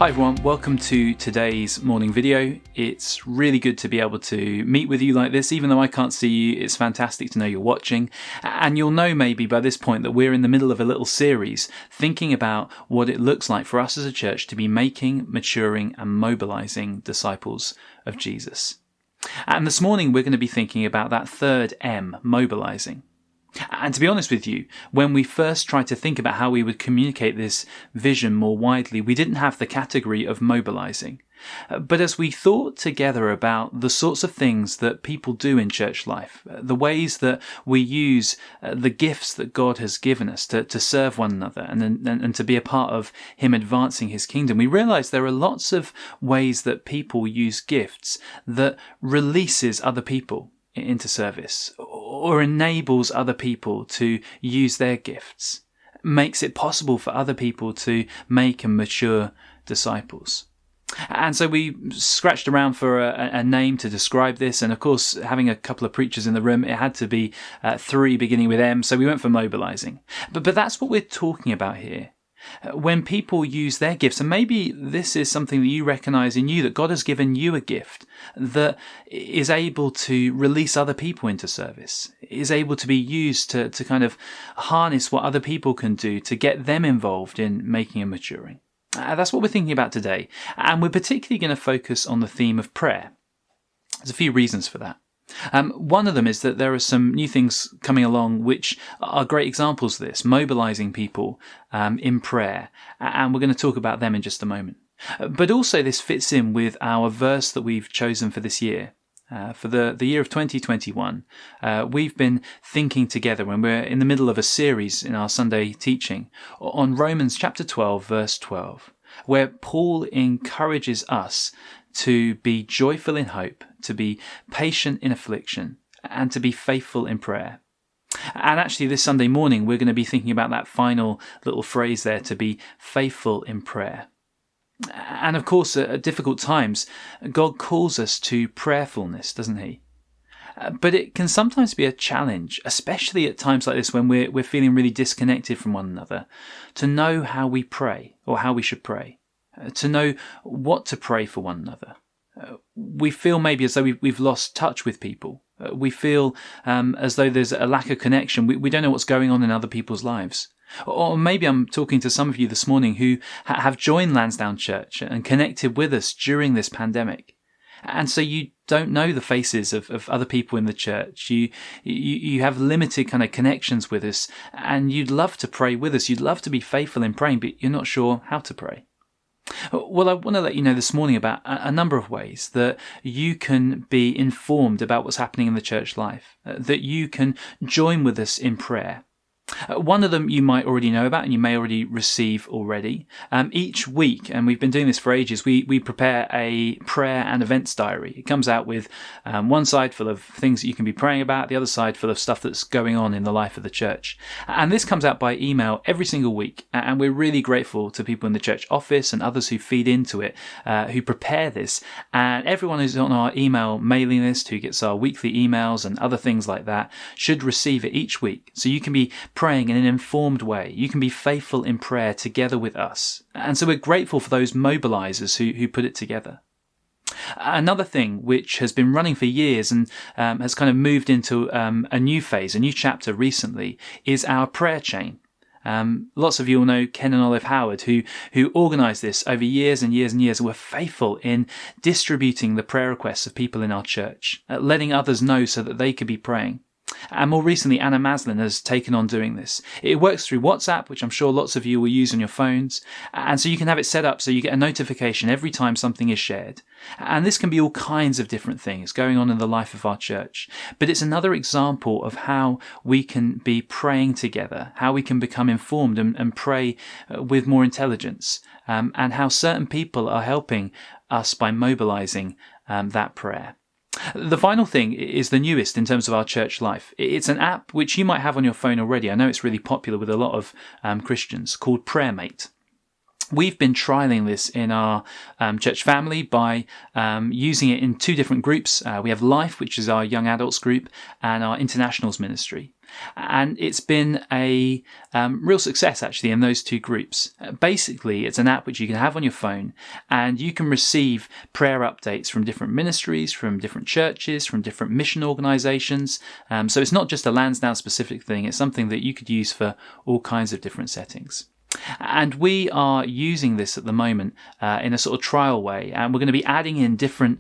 Hi everyone, welcome to today's morning video. It's really good to be able to meet with you like this. Even though I can't see you, it's fantastic to know you're watching. And you'll know maybe by this point that we're in the middle of a little series thinking about what it looks like for us as a church to be making, maturing and mobilizing disciples of Jesus. And this morning we're going to be thinking about that third M, mobilizing. And to be honest with you, when we first tried to think about how we would communicate this vision more widely, we didn't have the category of mobilizing. But as we thought together about the sorts of things that people do in church life, the ways that we use the gifts that God has given us to serve one another and to be a part of Him advancing His kingdom, we realized there are lots of ways that people use gifts that releases other people into service or enables other people to use their gifts, makes it possible for other people to make and mature disciples. And so we scratched around for a name to describe this, and of course, having a couple of preachers in the room, it had to be three beginning with M, so we went for mobilizing. But that's what we're talking about here. When people use their gifts, and maybe this is something that you recognize in you, that God has given you a gift that is able to release other people into service, is able to be used to kind of harness what other people can do to get them involved in making and maturing. That's what we're thinking about today. And we're particularly going to focus on the theme of prayer. There's a few reasons for that. One of them is that there are some new things coming along which are great examples of this, mobilizing people in prayer, and we're going to talk about them in just a moment. But also this fits in with our verse that we've chosen for this year. For the year of 2021, we've been thinking together when we're in the middle of a series in our Sunday teaching on Romans chapter 12, verse 12, where Paul encourages us to be joyful in hope, to be patient in affliction, and to be faithful in prayer. And actually this Sunday morning, we're going to be thinking about that final little phrase there, to be faithful in prayer. And of course, at difficult times, God calls us to prayerfulness, doesn't He? But it can sometimes be a challenge, especially at times like this when we're feeling really disconnected from one another, to know how we pray or how we should pray. To know what to pray for one another. We feel maybe as though we've lost touch with people. We feel as though there's a lack of connection. We don't know what's going on in other people's lives. Or maybe I'm talking to some of you this morning who have joined Lansdowne Church and connected with us during this pandemic. And so you don't know the faces of other people in the church. You have limited kind of connections with us, and you'd love to pray with us. You'd love to be faithful in praying, but you're not sure how to pray. Well, I want to let you know this morning about a number of ways that you can be informed about what's happening in the church life, that you can join with us in prayer. One of them you might already know about and you may already receive already. Each week, and we've been doing this for ages, we prepare a prayer and events diary. It comes out with one side full of things that you can be praying about, the other side full of stuff that's going on in the life of the church. And this comes out by email every single week. And we're really grateful to people in the church office and others who feed into it, who prepare this. And everyone who's on our email mailing list, who gets our weekly emails and other things like that, should receive it each week. So you can be praying in an informed way. You can be faithful in prayer together with us. And so we're grateful for those mobilizers who put it together. Another thing which has been running for years and has kind of moved into a new phase, a new chapter recently, is our prayer chain. Lots of you will know Ken and Olive Howard, who organised this over years and years and years, and were faithful in distributing the prayer requests of people in our church, letting others know so that they could be praying. And more recently, Anna Maslin has taken on doing this. It works through WhatsApp, which I'm sure lots of you will use on your phones. And so you can have it set up so you get a notification every time something is shared. And this can be all kinds of different things going on in the life of our church. But it's another example of how we can be praying together, how we can become informed and pray with more intelligence, and how certain people are helping us by mobilizing that prayer. The final thing is the newest in terms of our church life. It's an app which you might have on your phone already. I know it's really popular with a lot of Christians, called PrayerMate. We've been trialing this in our church family by using it in two different groups. We have Life, which is our young adults group, and our internationals ministry. And it's been a real success, actually, in those two groups. Basically, it's an app which you can have on your phone, and you can receive prayer updates from different ministries, from different churches, from different mission organisations. So it's not just a Lansdowne specific thing, it's something that you could use for all kinds of different settings. And we are using this at the moment in a sort of trial way, and we're going to be adding in different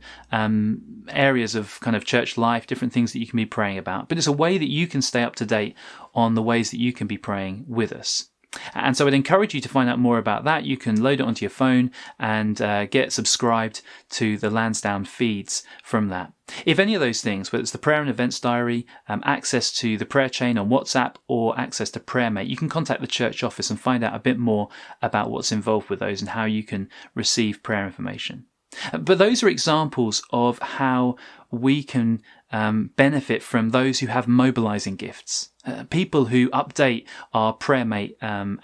areas of kind of church life, different things that you can be praying about. But it's a way that you can stay up to date on the ways that you can be praying with us. And so I'd encourage you to find out more about that. You can load it onto your phone and get subscribed to the Lansdowne feeds from that. If any of those things, whether it's the prayer and events diary, access to the prayer chain on WhatsApp, or access to PrayerMate, you can contact the church office and find out a bit more about what's involved with those and how you can receive prayer information. But those are examples of how we can benefit from those who have mobilizing gifts. People who update our PrayerMate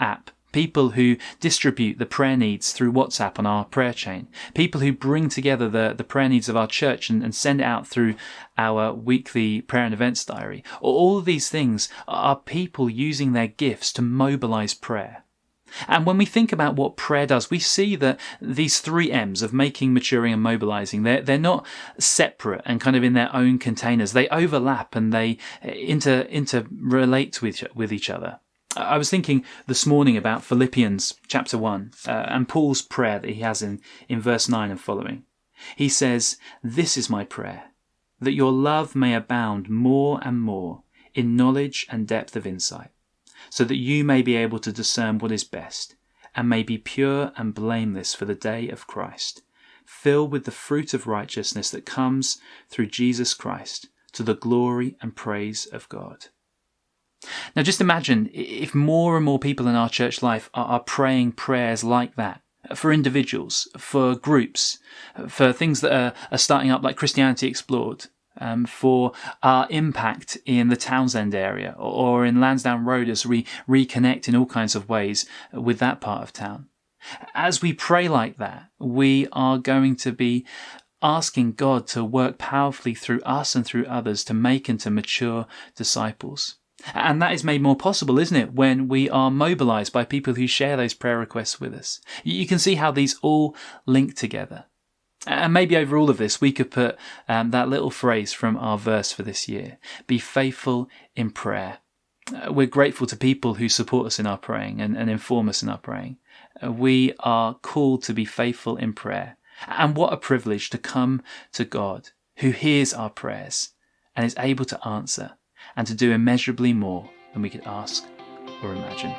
app. People who distribute the prayer needs through WhatsApp on our prayer chain. People who bring together the prayer needs of our church and send it out through our weekly prayer and events diary. All of these things are people using their gifts to mobilize prayer. And when we think about what prayer does, we see that these three M's of making, maturing and mobilizing, they're not separate and kind of in their own containers. They overlap and they interrelate with each other. I was thinking this morning about Philippians chapter 1 and Paul's prayer that he has in verse 9 and following. He says, "This is my prayer, that your love may abound more and more in knowledge and depth of insight, so that you may be able to discern what is best, and may be pure and blameless for the day of Christ, filled with the fruit of righteousness that comes through Jesus Christ, to the glory and praise of God." Now just imagine if more and more people in our church life are praying prayers like that, for individuals, for groups, for things that are starting up like Christianity Explored, for our impact in the Townsend area or in Lansdowne Road as we reconnect in all kinds of ways with that part of town. As we pray like that, we are going to be asking God to work powerfully through us and through others to make and to mature disciples. And that is made more possible, isn't it, when we are mobilized by people who share those prayer requests with us. You can see how these all link together. And maybe over all of this, we could put that little phrase from our verse for this year: be faithful in prayer. We're grateful to people who support us in our praying and inform us in our praying. We are called to be faithful in prayer. And what a privilege to come to God, who hears our prayers and is able to answer and to do immeasurably more than we could ask or imagine.